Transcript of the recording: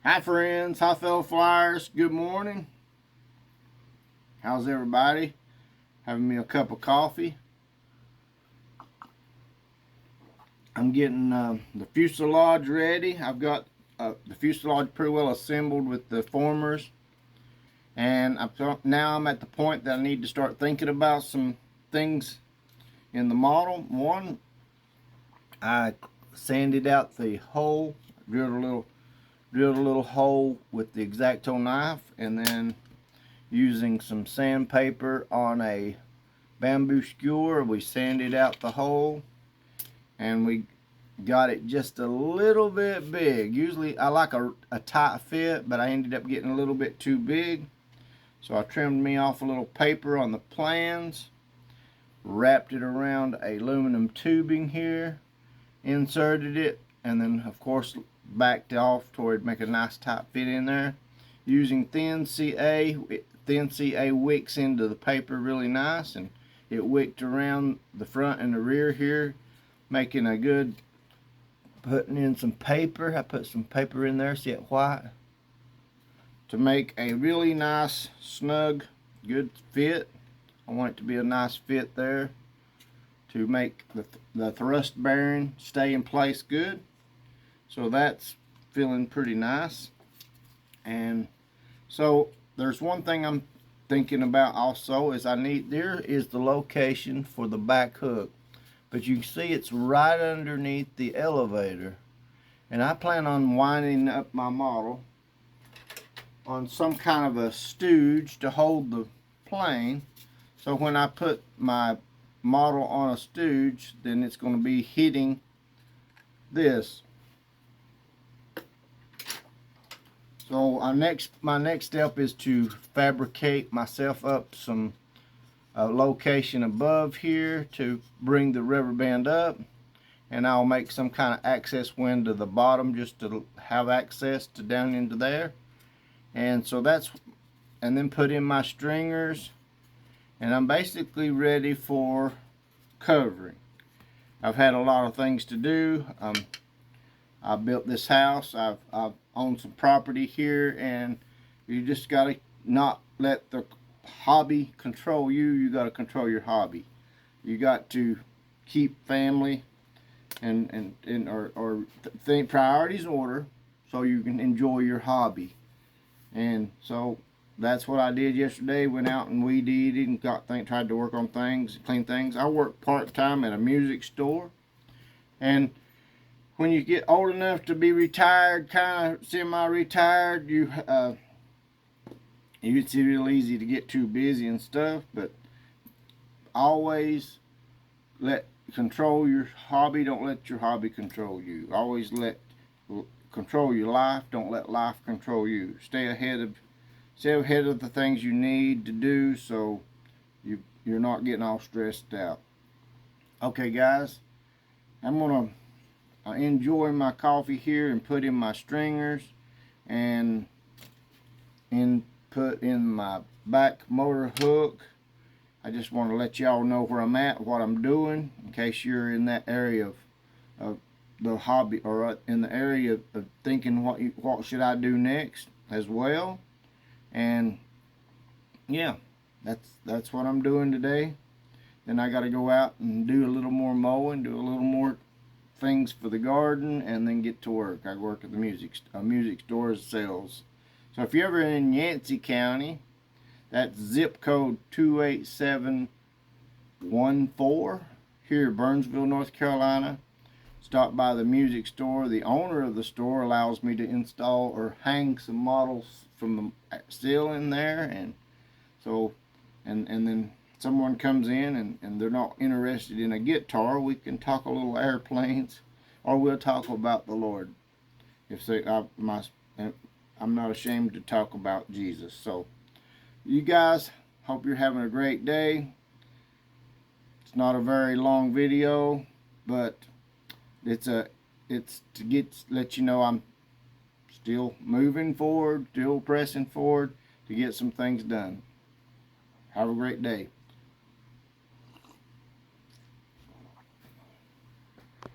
Hi friends, hi fellow flyers, good morning. How's everybody? Having me a cup of coffee. I'm getting the fuselage ready. I've got the fuselage pretty well assembled with the formers. And now I'm at the point that I need to start thinking about some things in the model. One, I sanded out the hole, drilled a little hole with the X-Acto knife, and then using some sandpaper on a bamboo skewer, we sanded out the hole, and we got it just a little bit big. Usually I like a tight fit, but I ended up getting a little bit too big, so I trimmed me off a little paper on the plans, wrapped it around aluminum tubing here, inserted it, and then of course backed off to make a nice tight fit in there. Using thin CA wicks into the paper really nice, and it wicked around the front and the rear here, making a good, putting in some paper. I put some paper in there, see it white, to make a really nice, snug, good fit. I want it to be a nice fit there to make the thrust bearing stay in place good. So that's feeling pretty nice. And so there's one thing I'm thinking about also is there is the location for the back hook, but you can see it's right underneath the elevator, and I plan on winding up my model on some kind of a stooge to hold the plane, so when I put my model on a stooge, then it's going to be hitting this. So my next step is to fabricate myself up some location above here to bring the rubber band up, and I'll make some kind of access wind to the bottom just to have access to down into there. And so and then put in my stringers, and I'm basically ready for covering. I've had a lot of things to do. I built this house. I've owned some property here, and you just got to not let the hobby control you. You got to control your hobby. You got to keep family or think priorities in order so you can enjoy your hobby. And so that's what I did yesterday. Went out and weed eated and tried to work on things, clean things. I work part-time at a music store, and when you get old enough to be retired, kind of semi-retired, it's real easy to get too busy and stuff. But always control your hobby. Don't let your hobby control you. Always control your life. Don't let life control you. Stay ahead of the things you need to do, so you're not getting all stressed out. Okay, guys, I'm gonna enjoy my coffee here and put in my stringers and put in my back motor hook. I just want to let y'all know where I'm at, what I'm doing, in case you're in that area of the hobby, or in the area of thinking what should I do next as well. And yeah, that's what I'm doing today. Then I got to go out and do a little more mowing, do a little more things for the garden, and then get to work. I work at the music store as sales. So if you're ever in Yancey County, that's zip code 28714 here in Burnsville, North Carolina. Stop by the music store. The owner of the store allows me to install or hang some models from the ceiling there, and so and then someone comes in and they're not interested in a guitar, we can talk a little airplanes, or we'll talk about the Lord. I'm not ashamed to talk about Jesus. So you guys, hope you're having a great day. It's not a very long video, but it's to let you know I'm still moving forward, still pressing forward to get some things done. Have a great day.